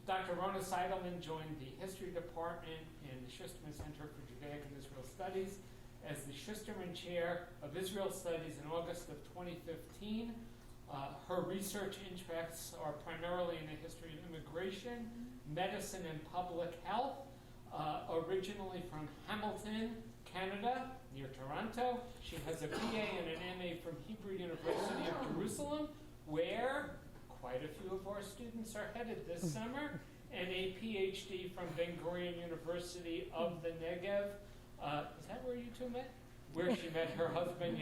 Dr. Rhona Seidelman joined the History Department in the JuSt Center for Judaic and Israel Studies as the Schusterman Chair of Israel Studies in August of 2015. Her research interests are primarily in the history of immigration, medicine, and public health. Originally from Hamilton, Canada, near Toronto, she has a BA and an MA from Hebrew University of Jerusalem, where quite a few of our students are headed this summer, and a PhD from Ben Gurion University of the Negev. Is that where you two met? Where she met her husband,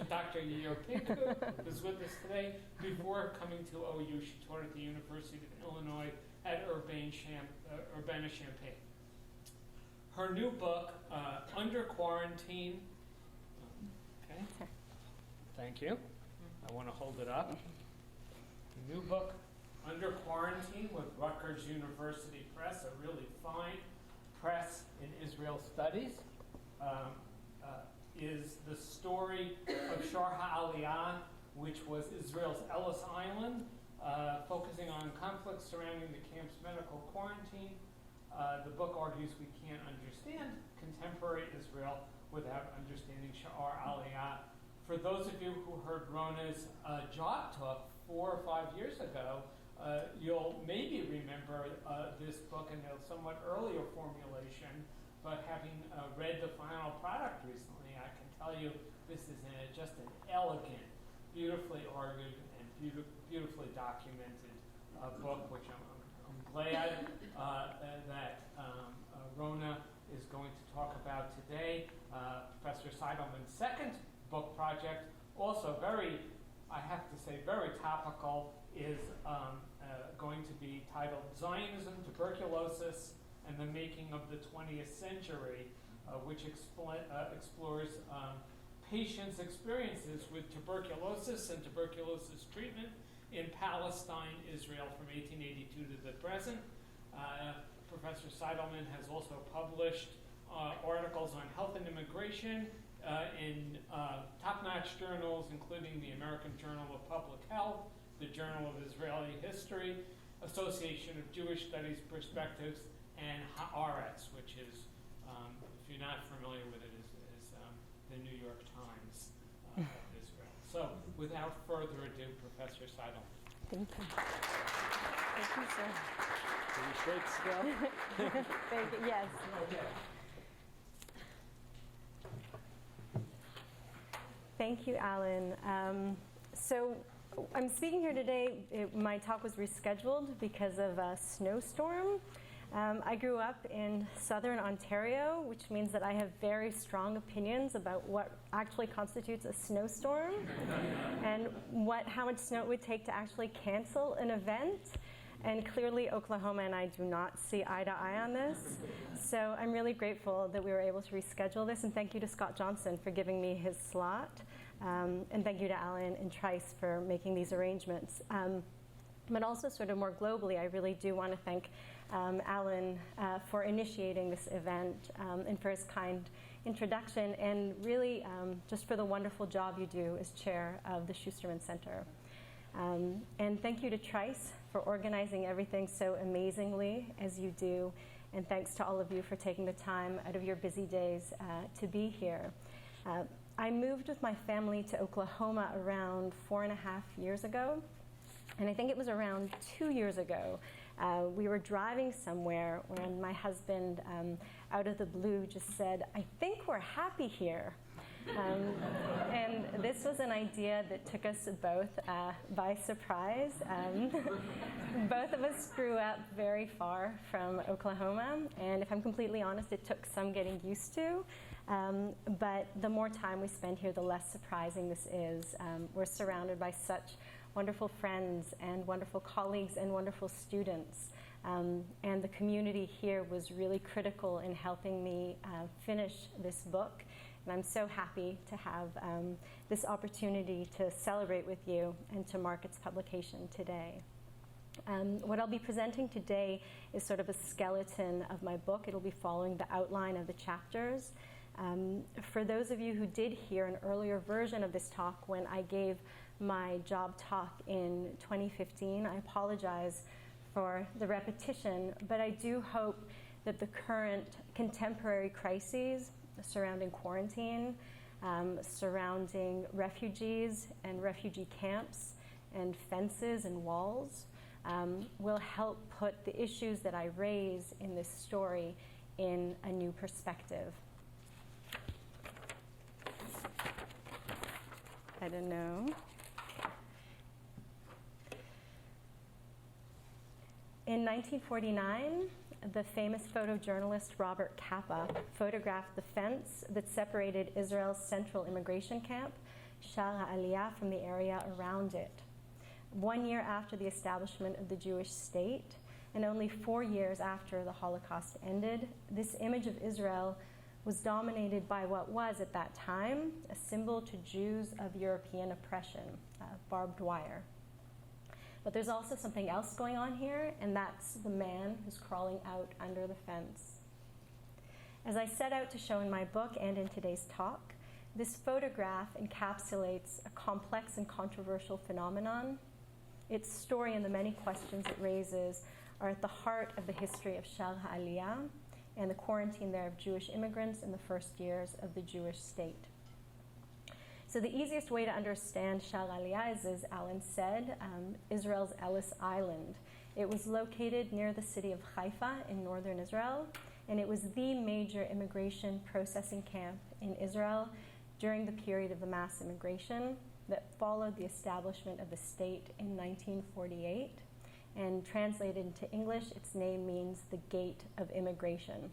Dr. Yair Pinku, who's with us today. Before coming to OU, she taught at the University of Illinois at Urbana-Champaign. Her new book, Under Quarantine. Okay. Thank you. I want to hold it up. The new book, Under Quarantine, with Rutgers University Press, a really fine press in Israel studies, is the story of Shar HaAliyah, which was Israel's Ellis Island, focusing on conflicts surrounding the camp's medical quarantine. The book argues we can't understand contemporary Israel without understanding Shar Aliyah. For those of you who heard Rhona's job talk 4 or 5 years ago, you'll maybe remember this book in a somewhat earlier formulation, but having read the final product recently, I can tell you this is just an elegant, beautifully argued, and beautifully documented book, which I'm glad that Rhona is going to talk about today. Professor Seidelman's second book project, also very, I have to say, very topical, is going to be titled Zionism, Tuberculosis, and the Making of the 20th Century, which explores patients' experiences with tuberculosis and tuberculosis treatment in Palestine, Israel, from 1882 to the present. Professor Seidelman has also published articles on health and immigration in top-notch journals, including the American Journal of Public Health, the Journal of Israeli History, Association of Jewish Studies Perspectives, and Haaretz, which is, if you're not familiar with it, is the New York Times of Israel. So, without further ado, Professor Seidelman. Thank you. Thank you, sir. Pretty straight still? Thank you. Yes. Okay. Thank you, Alan. So I'm speaking here today. My talk was rescheduled because of a snowstorm. I grew up in southern Ontario, which means that I have very strong opinions about what actually constitutes a snowstorm and how much snow it would take to actually cancel an event. And clearly, Oklahoma and I do not see eye to eye on this. So I'm really grateful that we were able to reschedule this. And thank you to Scott Johnson for giving me his slot. And thank you to Alan and Trice for making these arrangements. But also sort of more globally, I really do want to thank Alan for initiating this event and for his kind introduction, and really just for the wonderful job you do as chair of the Schusterman Center. And thank you to Trice for organizing everything so amazingly as you do. And thanks to all of you for taking the time out of your busy days to be here. I moved with my family to Oklahoma around 4.5 years ago. And I think it was around 2 years ago, we were driving somewhere when my husband, out of the blue, just said, "I think we're happy here." And this was an idea that took us both by surprise. Both of us grew up very far from Oklahoma, and if I'm completely honest, it took some getting used to. But the more time we spend here, the less surprising this is. We're surrounded by such wonderful friends and wonderful colleagues and wonderful students. And the community here was really critical in helping me finish this book. And I'm so happy to have this opportunity to celebrate with you and to mark its publication today. What I'll be presenting today is sort of a skeleton of my book. It'll be following the outline of the chapters. For those of you who did hear an earlier version of this talk when I gave my job talk in 2015, I apologize for the repetition, but I do hope that the current contemporary crises surrounding quarantine, surrounding refugees and refugee camps and fences and walls will help put the issues that I raise in this story in a new perspective. I don't know. In 1949, the famous photojournalist Robert Capa photographed the fence that separated Israel's central immigration camp, Shara Aliyah, from the area around it. 1 year after the establishment of the Jewish state, and only 4 years after the Holocaust ended, this image of Israel was dominated by what was, at that time, a symbol to Jews of European oppression, barbed wire. But there's also something else going on here, and that's the man who's crawling out under the fence. As I set out to show in my book and in today's talk, this photograph encapsulates a complex and controversial phenomenon. Its story and the many questions it raises are at the heart of the history of Shara Aliyah and the quarantine there of Jewish immigrants in the first years of the Jewish state. So the easiest way to understand Shara Aliyah is, as Alan said, Israel's Ellis Island. It was located near the city of Haifa in northern Israel, and it was the major immigration processing camp in Israel during the period of the mass immigration that followed the establishment of the state in 1948. And translated into English, its name means the gate of immigration.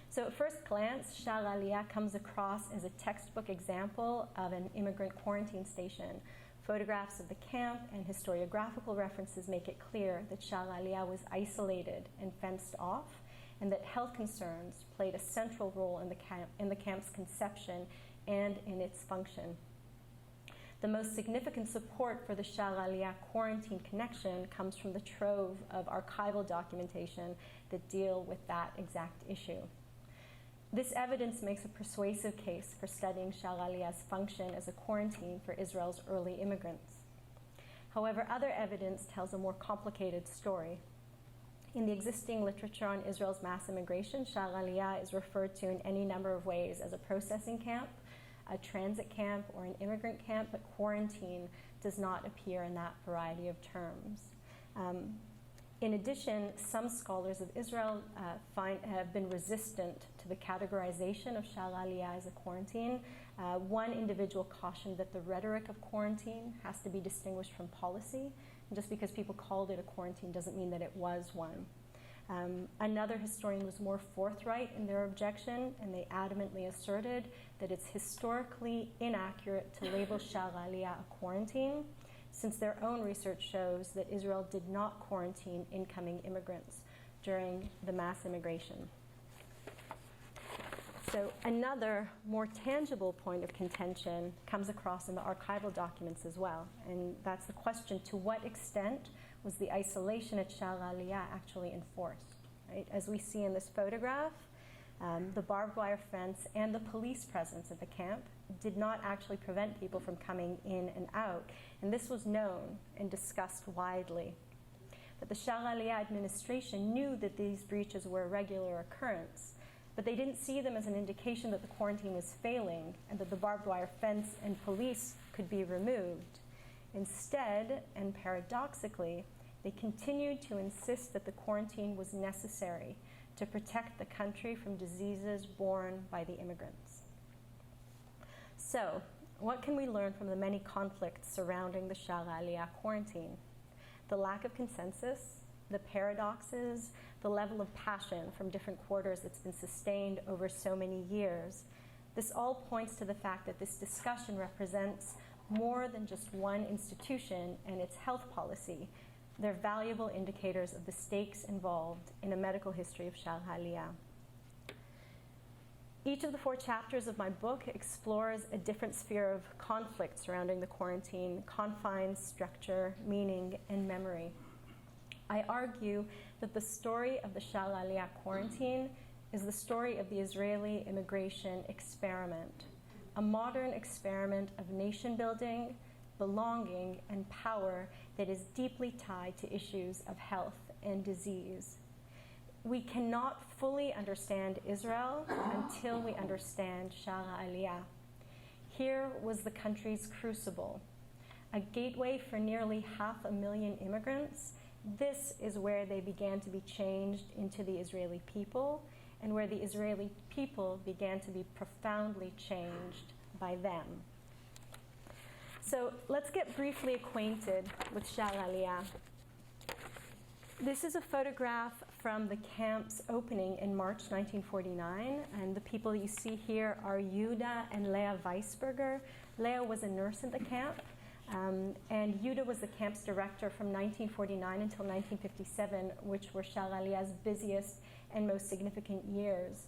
So at first glance, Shara Aliyah comes across as a textbook example of an immigrant quarantine station. Photographs of the camp and historiographical references make it clear that Shara Aliyah was isolated and fenced off, and that health concerns played a central role in the camp's conception and in its function. The most significant support for the Shara Aliyah quarantine connection comes from the trove of archival documentation that deal with that exact issue. This evidence makes a persuasive case for studying Shara Aliyah's function as a quarantine for Israel's early immigrants. However, other evidence tells a more complicated story. In the existing literature on Israel's mass immigration, Shara Aliyah is referred to in any number of ways as a processing camp, a transit camp, or an immigrant camp, but quarantine does not appear in that variety of terms. In addition, some scholars of Israel have been resistant to the categorization of Shara Aliyah as a quarantine. One individual cautioned that the rhetoric of quarantine has to be distinguished from policy. And just because people called it a quarantine doesn't mean that it was one. Another historian was more forthright in their objection, and they adamantly asserted that it's historically inaccurate to label Shara Aliyah a quarantine, since their own research shows that Israel did not quarantine incoming immigrants during the mass immigration. So another more tangible point of contention comes across in the archival documents as well, and that's the question: to what extent was the isolation at Shara Aliyah actually enforced? Right? As we see in this photograph, the barbed wire fence and the police presence at the camp did not actually prevent people from coming in and out, and this was known and discussed widely. But the Shara Aliyah administration knew that these breaches were a regular occurrence, but they didn't see them as an indication that the quarantine was failing and that the barbed wire fence and police could be removed. Instead, and paradoxically, they continued to insist that the quarantine was necessary to protect the country from diseases borne by the immigrants. So, what can we learn from the many conflicts surrounding the Shara Aliyah quarantine? The lack of consensus, the paradoxes, the level of passion from different quarters that's been sustained over so many years. This all points to the fact that this discussion represents more than just one institution and its health policy. They're valuable indicators of the stakes involved in a medical history of Shara Aliyah. Each of the 4 chapters of my book explores a different sphere of conflict surrounding the quarantine: confines, structure, meaning, and memory. I argue that the story of the Shara Aliyah quarantine is the story of the Israeli immigration experiment, a modern experiment of nation building belonging, and power that is deeply tied to issues of health and disease. We cannot fully understand Israel until we understand Shara Aliyah. Here was the country's crucible, a gateway for nearly 500,000 immigrants. This is where they began to be changed into the Israeli people, and where the Israeli people began to be profoundly changed by them. So let's get briefly acquainted with Shara Aliyah. This is a photograph from the camp's opening in March 1949, and the people you see here are Yehuda and Leah Weisberger. Leah was a nurse in the camp, and Yehuda was the camp's director from 1949 until 1957, which were Shara Aliyah's busiest and most significant years.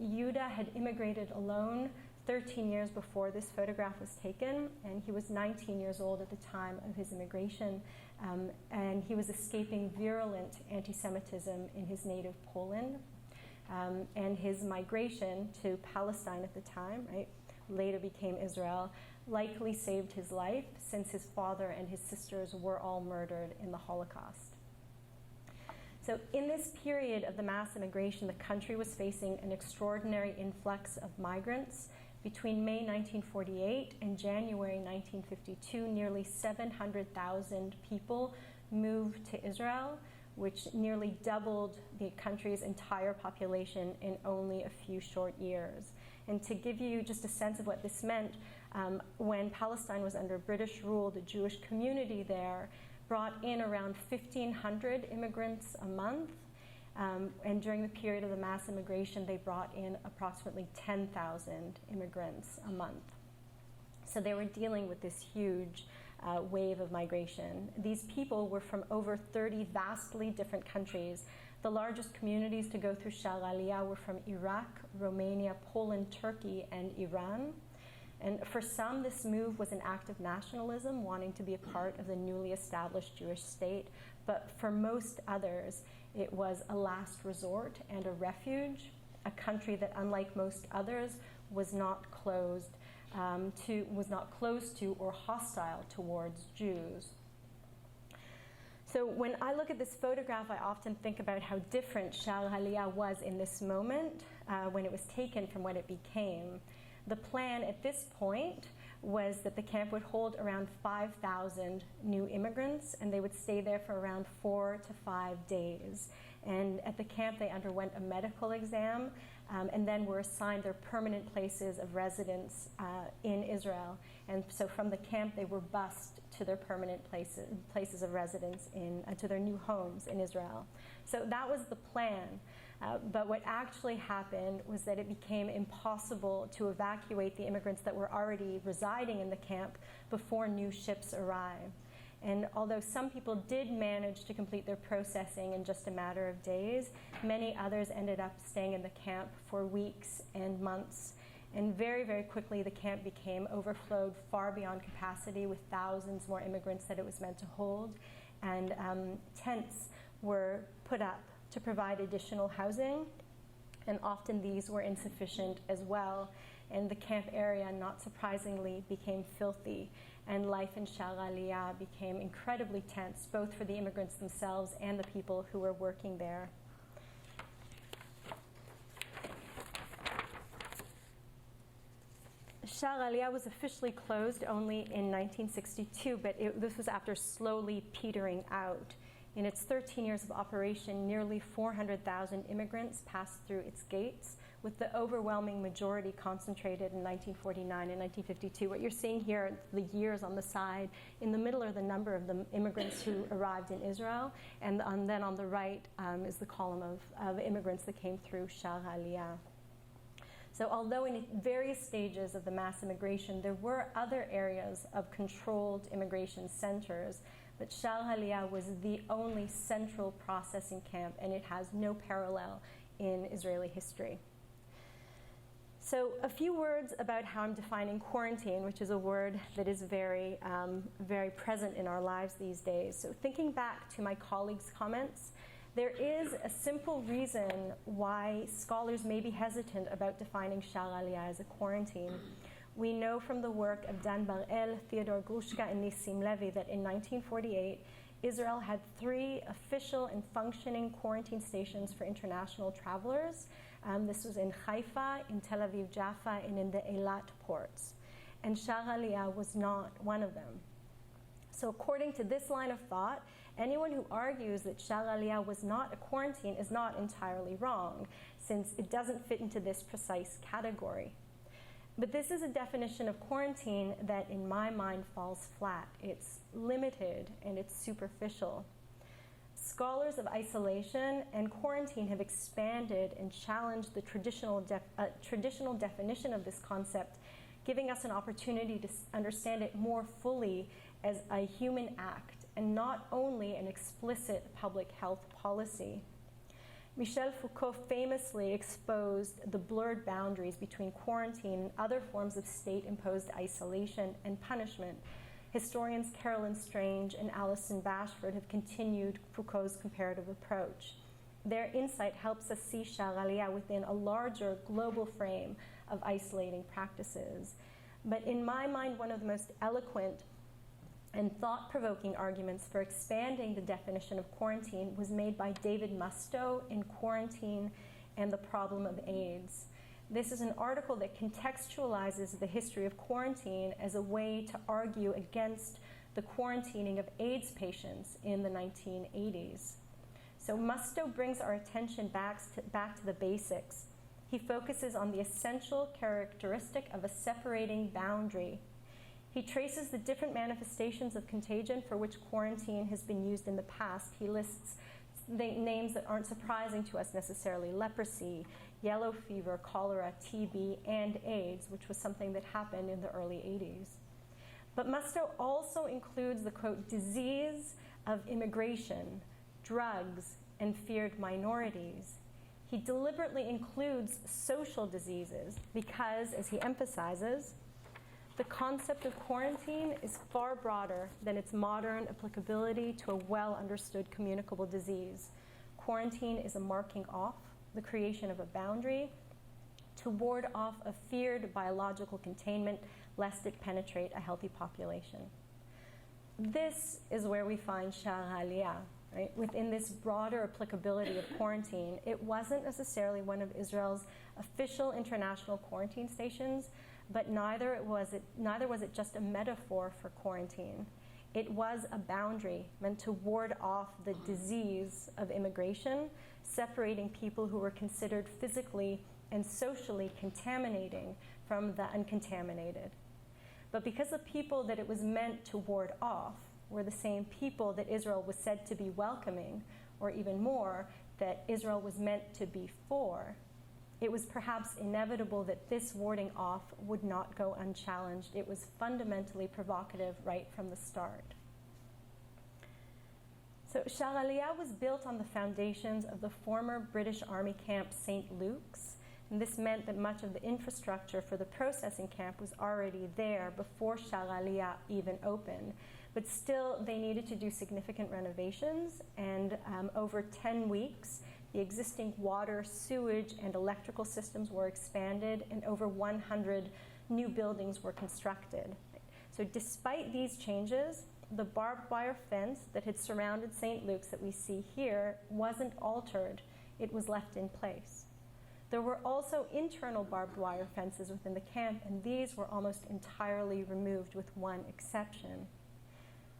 Yehuda had immigrated alone 13 years before this photograph was taken, and he was 19 years old at the time of his immigration, and he was escaping virulent anti-Semitism in his native Poland, and his migration to Palestine at the time, right, later became Israel, likely saved his life, since his father and his sisters were all murdered in the Holocaust. So in this period of the mass immigration, the country was facing an extraordinary influx of migrants. Between May 1948 and January 1952, nearly 700,000 people moved to Israel, which nearly doubled the country's entire population in only a few short years. And to give you just a sense of what this meant, when Palestine was under British rule, the Jewish community there brought in around 1,500 immigrants a month. And during the period of the mass immigration, they brought in approximately 10,000 immigrants a month. So they were dealing with this huge wave of migration. These people were from over 30 vastly different countries. The largest communities to go through Shara Aliyah were from Iraq, Romania, Poland, Turkey, and Iran. And for some, this move was an act of nationalism, wanting to be a part of the newly established Jewish state. But for most others, it was a last resort and a refuge, a country that, unlike most others, was not closed to or hostile towards Jews. So when I look at this photograph, I often think about how different Shara Aliyah was in this moment when it was taken from what it became. The plan at this point was that the camp would hold around 5,000 new immigrants, and they would stay there for around 4 to 5 days. And at the camp, they underwent a medical exam, and then were assigned their permanent places of residence in Israel. And so from the camp, they were bused to their permanent places of residence, to their new homes in Israel. So that was the plan. But what actually happened was that it became impossible to evacuate the immigrants that were already residing in the camp before new ships arrived. And although some people did manage to complete their processing in just a matter of days, many others ended up staying in the camp for weeks and months. And very, very quickly, the camp became overflowed far beyond capacity, with thousands more immigrants that it was meant to hold. And tents were put up to provide additional housing, and often these were insufficient as well. And the camp area, not surprisingly, became filthy, and life in Shara Aliyah became incredibly tense, both for the immigrants themselves and the people who were working there. Shara Aliyah was officially closed only in 1962, but this was after slowly petering out. In its 13 years of operation, nearly 400,000 immigrants passed through its gates, with the overwhelming majority concentrated in 1949 and 1952. What you're seeing here, the years on the side, in the middle are the number of the immigrants who arrived in Israel, and then on the right is the column of immigrants that came through Shara Aliyah. So although in various stages of the mass immigration, there were other areas of controlled immigration centers, but Shara Aliyah was the only central processing camp, and it has no parallel in Israeli history. So a few words about how I'm defining quarantine, which is a word that is very, very present in our lives these days. So thinking back to my colleagues' comments, there is a simple reason why scholars may be hesitant about defining Shara Aliyah as a quarantine. We know from the work of Dan Bar-El, Theodore Grushka, and Nissim Levy that in 1948, Israel had 3 official and functioning quarantine stations for international travelers. This was in Haifa, in Tel Aviv Jaffa, and in the Eilat ports. And Sha'ar Aliyah was not one of them. So according to this line of thought, anyone who argues that Sha'ar Aliyah was not a quarantine is not entirely wrong, since it doesn't fit into this precise category. But this is a definition of quarantine that, in my mind, falls flat. It's limited and it's superficial. Scholars of isolation and quarantine have expanded and challenged the traditional definition of this concept, giving us an opportunity to understand it more fully as a human act and not only an explicit public health policy. Michel Foucault famously exposed the blurred boundaries between quarantine and other forms of state-imposed isolation and punishment. Historians Carolyn Strange and Alison Bashford have continued Foucault's comparative approach. Their insight helps us see Sha'ar Aliyah within a larger global frame of isolating practices. But in my mind, one of the most eloquent and thought-provoking arguments for expanding the definition of quarantine was made by David Mustoe in Quarantine and the Problem of AIDS. This is an article that contextualizes the history of quarantine as a way to argue against the quarantining of AIDS patients in the 1980s. So Mustoe brings our attention back to the basics. He focuses on the essential characteristic of a separating boundary. He traces the different manifestations of contagion for which quarantine has been used in the past. He lists the names that aren't surprising to us necessarily: leprosy, yellow fever, cholera, TB, and AIDS, which was something that happened in the early 80s. But Mustoe also includes the, quote, disease of immigration, drugs, and feared minorities. He deliberately includes social diseases because, as he emphasizes, the concept of quarantine is far broader than its modern applicability to a well-understood communicable disease. Quarantine is a marking off, the creation of a boundary, to ward off a feared biological containment lest it penetrate a healthy population. This is where we find Sha'ar Aliyah, right? Within this broader applicability of quarantine, it wasn't necessarily one of Israel's official international quarantine stations, but neither was it just a metaphor for quarantine. It was a boundary meant to ward off the disease of immigration, separating people who were considered physically and socially contaminating from the uncontaminated. But because the people that it was meant to ward off were the same people that Israel was said to be welcoming, or even more, that Israel was meant to be for, it was perhaps inevitable that this warding off would not go unchallenged. It was fundamentally provocative right from the start. So Sha'ar Aliyah was built on the foundations of the former British Army camp St. Luke's, and this meant that much of the infrastructure for the processing camp was already there before Sha'ar Aliyah even opened. But still, they needed to do significant renovations, and over 10 weeks, the existing water, sewage, and electrical systems were expanded, and over 100 new buildings were constructed. So despite these changes, the barbed wire fence that had surrounded St. Luke's that we see here wasn't altered. It was left in place. There were also internal barbed wire fences within the camp, and these were almost entirely removed with one exception.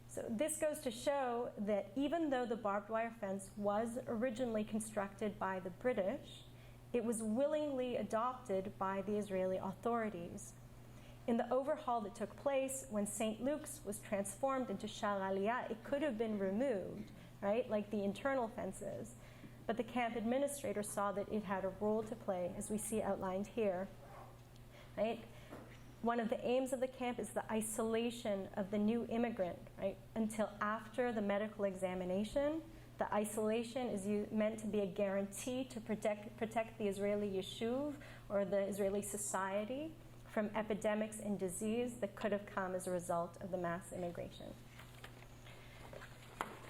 So this goes to show that even though the barbed wire fence was originally constructed by the British, it was willingly adopted by the Israeli authorities. In the overhaul that took place when St. Luke's was transformed into Sha'ar Aliyah, it could have been removed, right, like the internal fences. But the camp administrator saw that it had a role to play, as we see outlined here, right? One of the aims of the camp is the isolation of the new immigrant, right? Until after the medical examination, the isolation is meant to be a guarantee to protect the Israeli yeshuv, or the Israeli society, from epidemics and disease that could have come as a result of the mass immigration.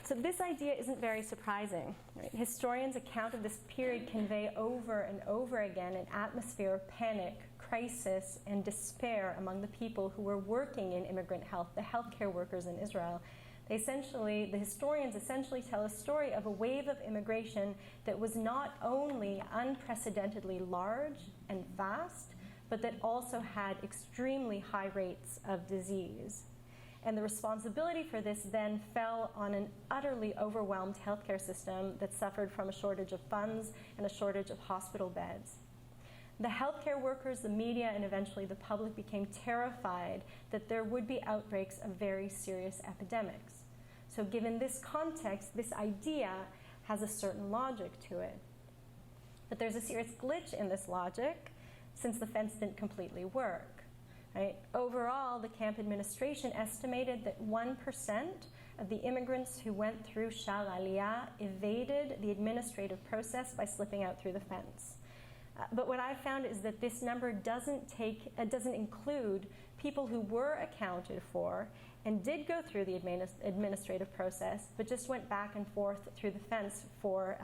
So this idea isn't very surprising, right? Historians' account of this period convey over and over again an atmosphere of panic, crisis and despair among the people who were working in immigrant health, the healthcare workers in Israel. The historians essentially tell a story of a wave of immigration that was not only unprecedentedly large and fast, but that also had extremely high rates of disease. And the responsibility for this then fell on an utterly overwhelmed healthcare system that suffered from a shortage of funds and a shortage of hospital beds. The healthcare workers, the media, and eventually the public became terrified that there would be outbreaks of very serious epidemics. So given this context, this idea has a certain logic to it. But there's a serious glitch in this logic, since the fence didn't completely work. Right? Overall, the camp administration estimated that 1% of the immigrants who went through Sha'ar Aliyah evaded the administrative process by slipping out through the fence. But what I found is that this number doesn't include people who were accounted for and did go through the administrative process, but just went back and forth through the fence for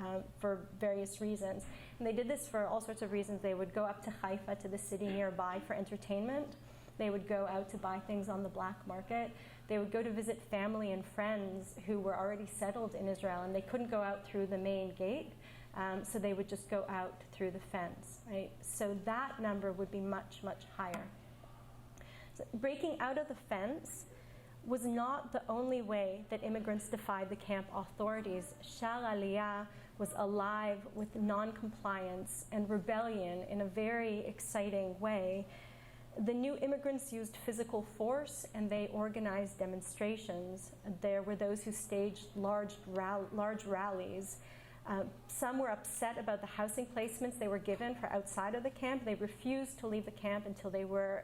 various reasons. And they did this for all sorts of reasons. They would go up to Haifa, to the city nearby, for entertainment. They would go out to buy things on the black market. They would go to visit family and friends who were already settled in Israel, and they couldn't go out through the main gate, so they would just go out through the fence, right? So that number would be much, much higher. So breaking out of the fence was not the only way that immigrants defied the camp authorities. Sha'ar Aliyah was alive with non-compliance and rebellion in a very exciting way. The new immigrants used physical force, and they organized demonstrations. There were those who staged large rallies. Some were upset about the housing placements they were given for outside of the camp. They refused to leave the camp until they were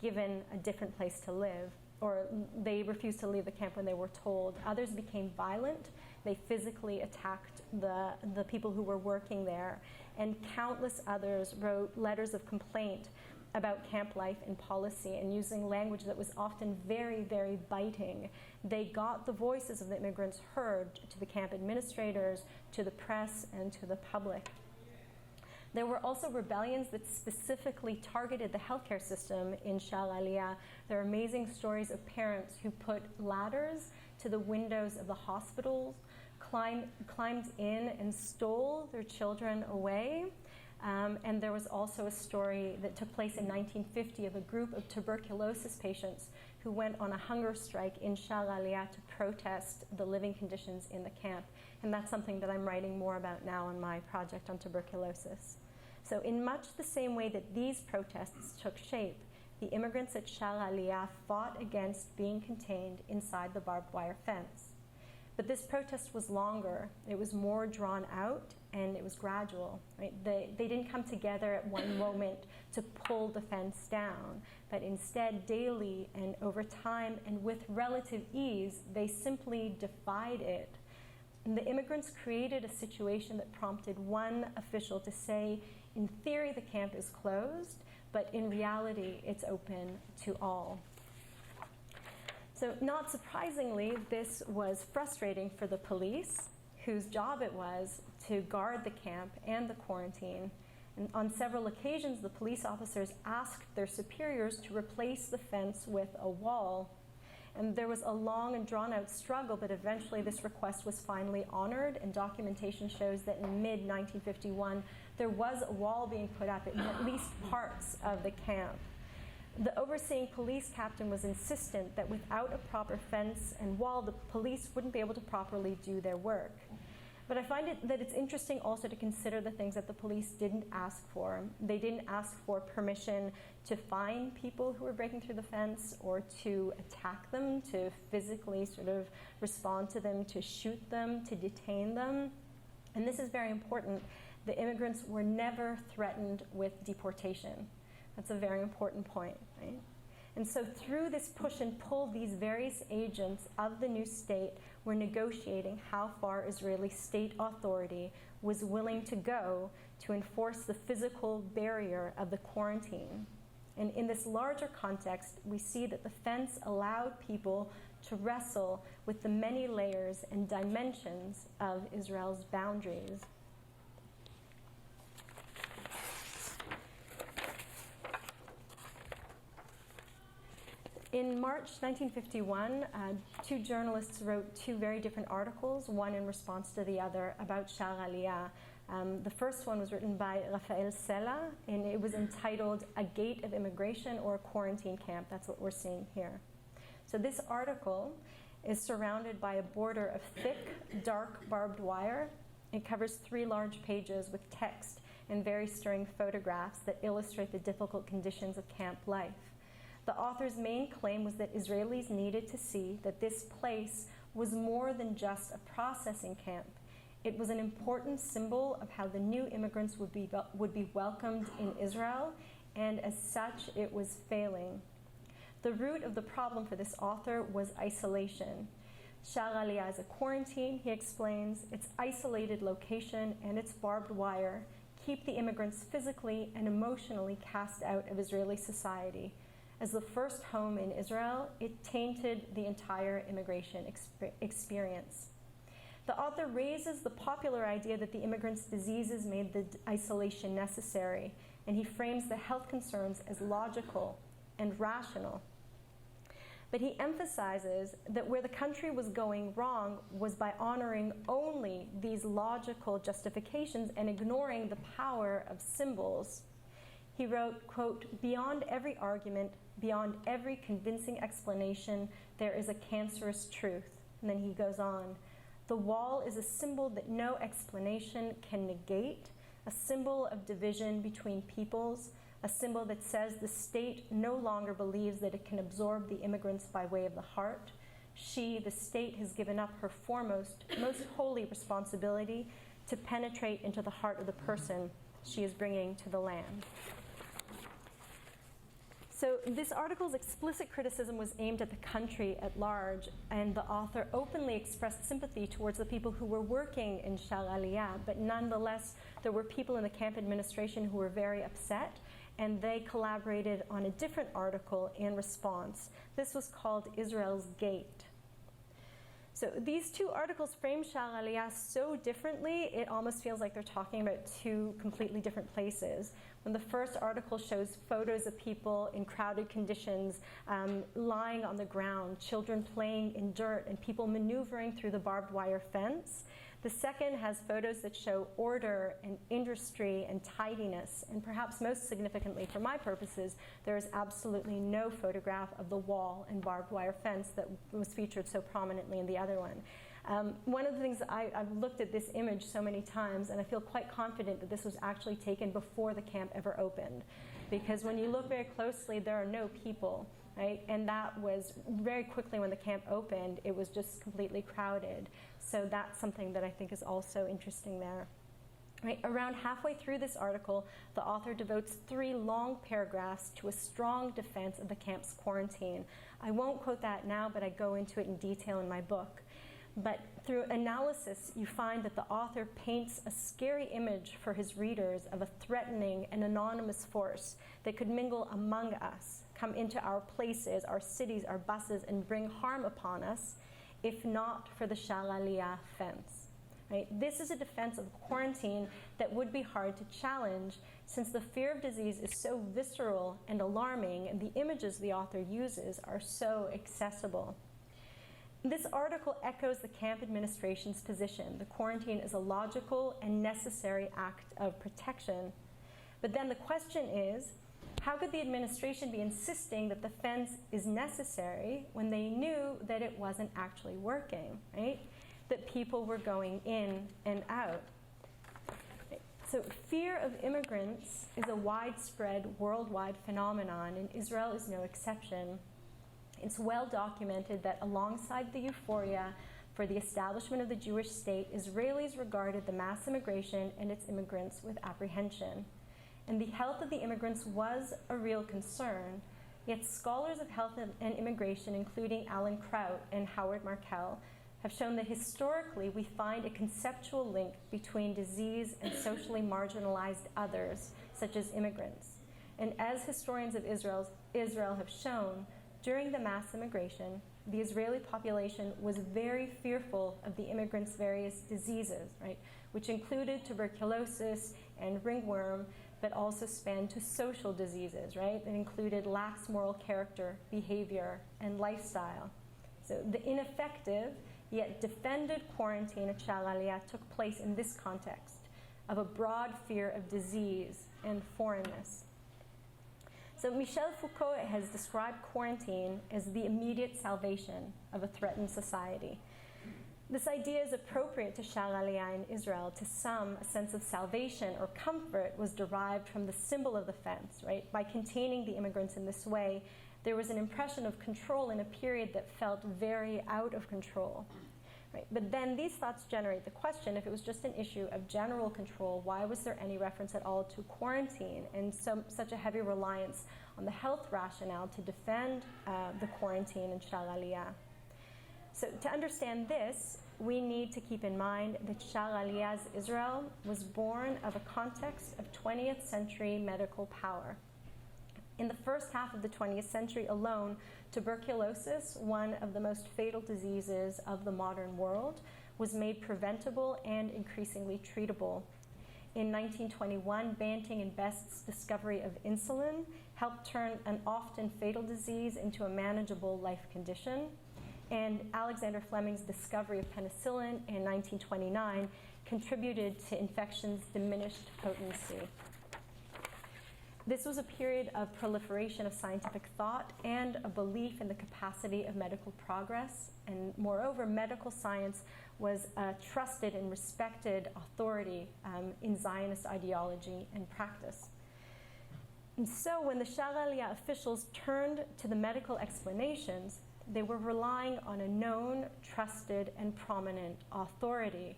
given a different place to live, or they refused to leave the camp when they were told. Others became violent. They physically attacked the people who were working there, and countless others wrote letters of complaint about camp life and policy, and using language that was often very, very biting. They got the voices of the immigrants heard to the camp administrators, to the press, and to the public. There were also rebellions that specifically targeted the healthcare system in Sha'ar Aliyah. There are amazing stories of parents who put ladders to the windows of the hospitals, climbed in and stole their children away. And there was also a story that took place in 1950 of a group of tuberculosis patients who went on a hunger strike in Sha'ar Aliyah to protest the living conditions in the camp. And that's something that I'm writing more about now in my project on tuberculosis. So in much the same way that these protests took shape, the immigrants at Sha'ar Aliyah fought against being contained inside the barbed wire fence. But this protest was longer, it was more drawn out, and it was gradual. Right? They didn't come together at one moment to pull the fence down, but instead daily and over time and with relative ease, they simply defied it. And the immigrants created a situation that prompted one official to say, in theory the camp is closed, but in reality it's open to all. So not surprisingly, this was frustrating for the police, whose job it was to guard the camp and the quarantine. And on several occasions, the police officers asked their superiors to replace the fence with a wall. And there was a long and drawn-out struggle, but eventually this request was finally honored, and documentation shows that in mid-1951, there was a wall being put up in at least parts of the camp. The overseeing police captain was insistent that without a proper fence and wall, the police wouldn't be able to properly do their work. But I find that it's interesting also to consider the things that the police didn't ask for. They didn't ask for permission to find people who were breaking through the fence, or to attack them, to physically sort of respond to them, to shoot them, to detain them. And this is very important. The immigrants were never threatened with deportation. That's a very important point, right? And so through this push and pull, these various agents of the new state were negotiating how far Israeli state authority was willing to go to enforce the physical barrier of the quarantine. And in this larger context, we see that the fence allowed people to wrestle with the many layers and dimensions of Israel's boundaries. In March 1951, two journalists wrote two very different articles, one in response to the other, about Shar Aliyah. The first one was written by Rafael Sela, and it was entitled A Gate of Immigration or a Quarantine Camp. That's what we're seeing here. So this article is surrounded by a border of thick, dark barbed wire. It covers 3 large pages with text and very stirring photographs that illustrate the difficult conditions of camp life. The author's main claim was that Israelis needed to see that this place was more than just a processing camp. It was an important symbol of how the new immigrants would be welcomed in Israel, and as such, it was failing. The root of the problem for this author was isolation. Shar Aliyah is a quarantine, he explains. Its isolated location and its barbed wire keep the immigrants physically and emotionally cast out of Israeli society. As the first home in Israel, it tainted the entire immigration experience. The author raises the popular idea that the immigrants' diseases made the isolation necessary, and he frames the health concerns as logical and rational. But he emphasizes that where the country was going wrong was by honoring only these logical justifications and ignoring the power of symbols. He wrote, quote, "Beyond every argument, beyond every convincing explanation, there is a cancerous truth." And then he goes on, "The wall is a symbol that no explanation can negate, a symbol of division between peoples, a symbol that says the state no longer believes that it can absorb the immigrants by way of the heart. She, the state, has given up her foremost, most holy responsibility to penetrate into the heart of the person she is bringing to the land." So this article's explicit criticism was aimed at the country at large, and the author openly expressed sympathy towards the people who were working in Shar Aliyah, but nonetheless, there were people in the camp administration who were very upset, and they collaborated on a different article in response. This was called Israel's Gate. So these two articles frame Shar Aliyah so differently, it almost feels like they're talking about two completely different places. When the first article shows photos of people in crowded conditions, lying on the ground, children playing in dirt, and people maneuvering through the barbed wire fence, the second has photos that show order and industry and tidiness, and perhaps most significantly for my purposes, there is absolutely no photograph of the wall and barbed wire fence that was featured so prominently in the other one. One of the things I've looked at this image so many times, and I feel quite confident that this was actually taken before the camp ever opened, because when you look very closely, there are no people, right? And that was very quickly when the camp opened, it was just completely crowded. So that's something that I think is also interesting there. Right, around halfway through this article, the author devotes 3 long paragraphs to a strong defense of the camp's quarantine. I won't quote that now, but I go into it in detail in my book. But through analysis, you find that the author paints a scary image for his readers of a threatening and anonymous force that could mingle among us, come into our places, our cities, our buses, and bring harm upon us, if not for the Shar Aliyah fence. Right? This is a defense of quarantine that would be hard to challenge, since the fear of disease is so visceral and alarming, and the images the author uses are so accessible. This article echoes the camp administration's position. The quarantine is a logical and necessary act of protection. But then the question is, how could the administration be insisting that the fence is necessary when they knew that it wasn't actually working, right? That people were going in and out. So fear of immigrants is a widespread worldwide phenomenon, and Israel is no exception. It's well documented that alongside the euphoria for the establishment of the Jewish state, Israelis regarded the mass immigration and its immigrants with apprehension. And the health of the immigrants was a real concern, yet scholars of health and immigration, including Alan Kraut and Howard Markel, have shown that historically we find a conceptual link between disease and socially marginalized others, such as immigrants. And as historians of Israel have shown, during the mass immigration, the Israeli population was very fearful of the immigrants' various diseases, right, which included tuberculosis and ringworm, but also spanned to social diseases, right? That included lax moral character, behavior, and lifestyle. So the ineffective yet defended quarantine at Sha'ar took place in this context of a broad fear of disease and foreignness. So Michel Foucault has described quarantine as the immediate salvation of a threatened society. This idea is appropriate to Sha'ar in Israel. To some, a sense of salvation or comfort was derived from the symbol of the fence, right? By containing the immigrants in this way, there was an impression of control in a period that felt very out of control. Right? But then these thoughts generate the question, if it was just an issue of general control, why was there any reference at all to quarantine and such a heavy reliance on the health rationale to defend the quarantine in Sha'ar? So to understand this, we need to keep in mind that Sha'ar Israel was born of a context of 20th century medical power. In the first half of the 20th century alone, tuberculosis, one of the most fatal diseases of the modern world, was made preventable and increasingly treatable. In 1921, Banting and Best's discovery of insulin helped turn an often fatal disease into a manageable life condition. And Alexander Fleming's discovery of penicillin in 1929 contributed to infection's diminished potency. This was a period of proliferation of scientific thought and a belief in the capacity of medical progress. And moreover, medical science was a trusted and respected authority in Zionist ideology and practice. And so when the Sha'ar officials turned to the medical explanations, they were relying on a known, trusted, and prominent authority.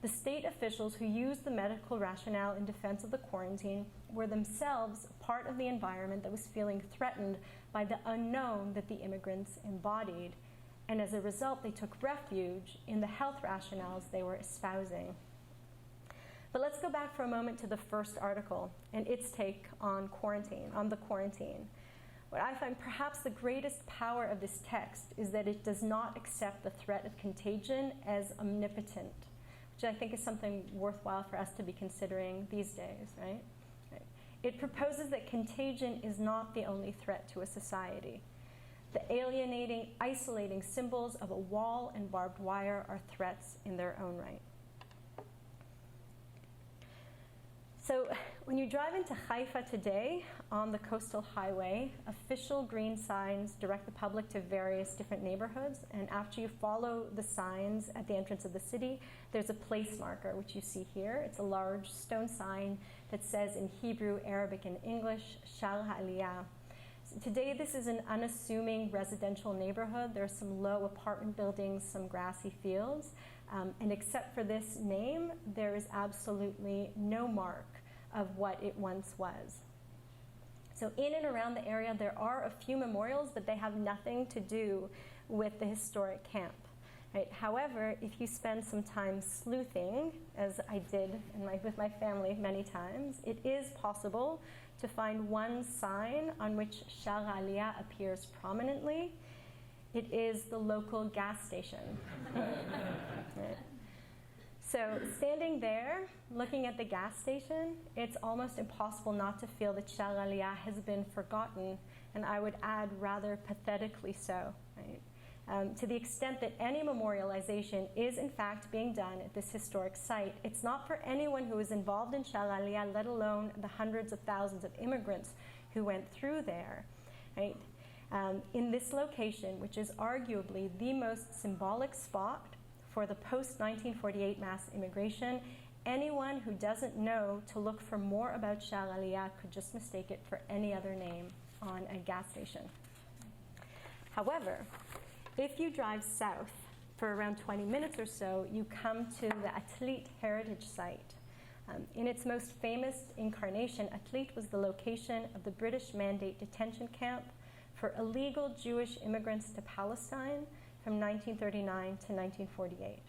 The state officials who used the medical rationale in defense of the quarantine were themselves part of the environment that was feeling threatened by the unknown that the immigrants embodied. And as a result, they took refuge in the health rationales they were espousing. But let's go back for a moment to the first article and its take on the quarantine. What I find perhaps the greatest power of this text is that it does not accept the threat of contagion as omnipotent, which I think is something worthwhile for us to be considering these days, right? It proposes that contagion is not the only threat to a society. The alienating, isolating symbols of a wall and barbed wire are threats in their own right. So when you drive into Haifa today on the coastal highway, official green signs direct the public to various different neighborhoods. And after you follow the signs at the entrance of the city, there's a place marker, which you see here. It's a large stone sign that says in Hebrew, Arabic, and English, Sha'ar Ha'aliyah. So today, this is an unassuming residential neighborhood. There are some low apartment buildings, some grassy fields. And except for this name, there is absolutely no mark of what it once was. So in and around the area, there are a few memorials, but they have nothing to do with the historic camp. Right? However, if you spend some time sleuthing, as I did with my family many times, it is possible to find one sign on which Sha'ar appears prominently. It is the local gas station. Right? So standing there, looking at the gas station, it's almost impossible not to feel that Sha'ar has been forgotten, and I would add rather pathetically so. Right? To the extent that any memorialization is in fact being done at this historic site, it's not for anyone who was involved in Sha'ar, let alone the hundreds of thousands of immigrants who went through there. Right? In this location, which is arguably the most symbolic spot for the post-1948 mass immigration, anyone who doesn't know to look for more about Sha'ar could just mistake it for any other name on a gas station. However, if you drive south for around 20 minutes or so, you come to the Atlit Heritage Site. In its most famous incarnation, Atlit was the location of the British Mandate detention camp for illegal Jewish immigrants to Palestine from 1939 to 1948.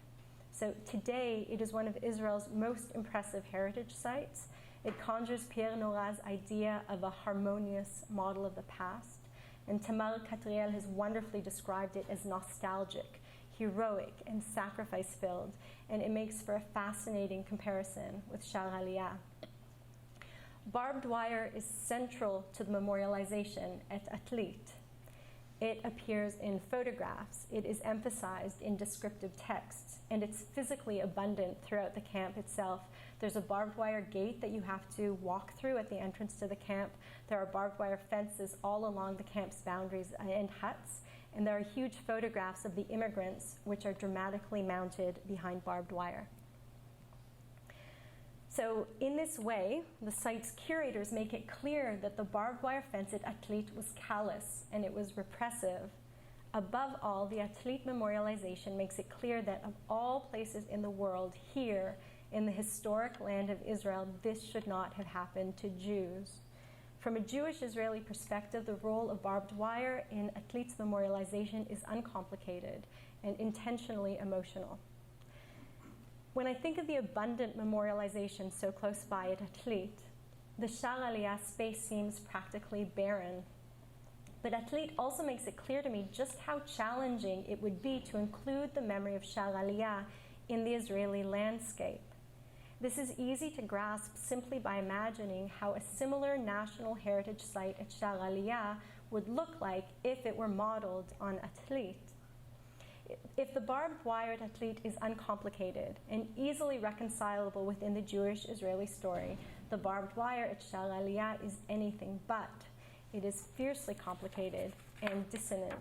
So today, it is one of Israel's most impressive heritage sites. It conjures Pierre Nora's idea of a harmonious model of the past. And Tamar Katriel has wonderfully described it as nostalgic, heroic, and sacrifice-filled. And it makes for a fascinating comparison with Sha'ar. Barbed wire is central to the memorialization at Atlit. It appears in photographs, it is emphasized in descriptive texts, and it's physically abundant throughout the camp itself. There's a barbed wire gate that you have to walk through at the entrance to the camp. There are barbed wire fences all along the camp's boundaries and huts, and there are huge photographs of the immigrants, which are dramatically mounted behind barbed wire. So in this way, the site's curators make it clear that the barbed wire fence at Atlit was callous and it was repressive. Above all, the Atlit memorialization makes it clear that of all places in the world, here in the historic land of Israel, this should not have happened to Jews. From a Jewish-Israeli perspective, the role of barbed wire in Atlit's memorialization is uncomplicated and intentionally emotional. When I think of the abundant memorialization so close by at Atlit, the Shar Aliyah space seems practically barren. But Atlit also makes it clear to me just how challenging it would be to include the memory of Shar Aliyah in the Israeli landscape. This is easy to grasp simply by imagining how a similar national heritage site at Shar Aliyah would look like if it were modeled on Atlit. If the barbed wire at Atlit is uncomplicated and easily reconcilable within the Jewish-Israeli story, the barbed wire at Shar Aliyah is anything but. It is fiercely complicated and dissonant.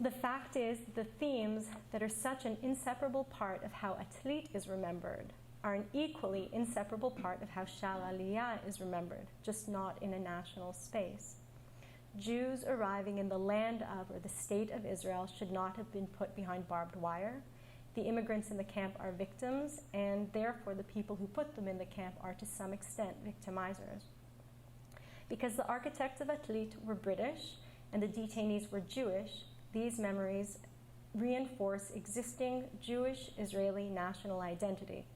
The fact is, the themes that are such an inseparable part of how Atlit is remembered are an equally inseparable part of how Shar Aliyah is remembered, just not in a national space. Jews arriving in the land of, or the state of Israel, should not have been put behind barbed wire. The immigrants in the camp are victims, and therefore the people who put them in the camp are to some extent victimizers. Because the architects of Atlit were British and the detainees were Jewish, these memories reinforce existing Jewish-Israeli national identity,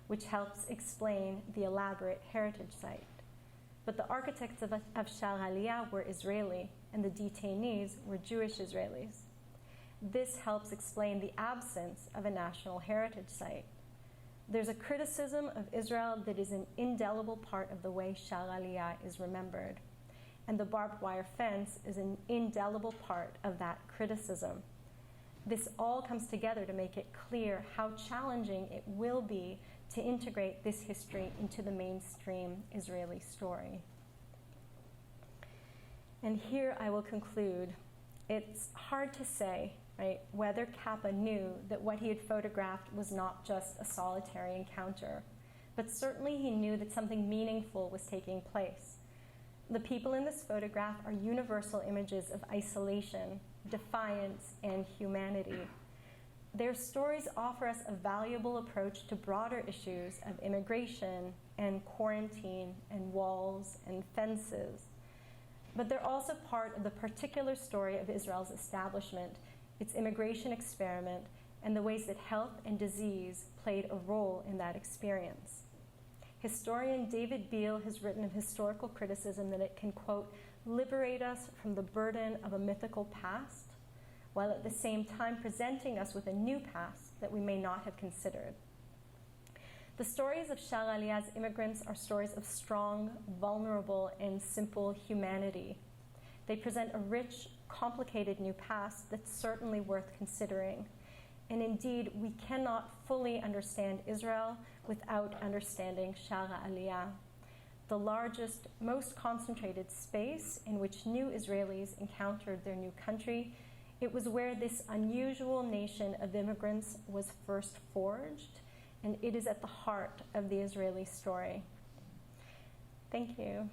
which helps explain the elaborate heritage site. But the architects of Shar Aliyah were Israeli, and the detainees were Jewish Israelis. This helps explain the absence of a national heritage site. There's a criticism of Israel that is an indelible part of the way Shar Aliyah is remembered, and the barbed wire fence is an indelible part of that criticism. This all comes together to make it clear how challenging it will be to integrate this history into the mainstream Israeli story. And here I will conclude. It's hard to say, right, whether Kappa knew that what he had photographed was not just a solitary encounter, but certainly he knew that something meaningful was taking place. The people in this photograph are universal images of isolation, defiance, and humanity. Their stories offer us a valuable approach to broader issues of immigration and quarantine and walls and fences. But they're also part of the particular story of Israel's establishment, its immigration experiment, and the ways that health and disease played a role in that experience. Historian David Beale has written of historical criticism that it can, quote, liberate us from the burden of a mythical past, while at the same time presenting us with a new past that we may not have considered. The stories of Shar Aliyah's immigrants are stories of strong, vulnerable, and simple humanity. They present a rich, complicated new past that's certainly worth considering. And indeed, we cannot fully understand Israel without understanding Shar Aliyah, the largest, most concentrated space in which new Israelis encountered their new country. It was where this unusual nation of immigrants was first forged, and it is at the heart of the Israeli story. Thank you.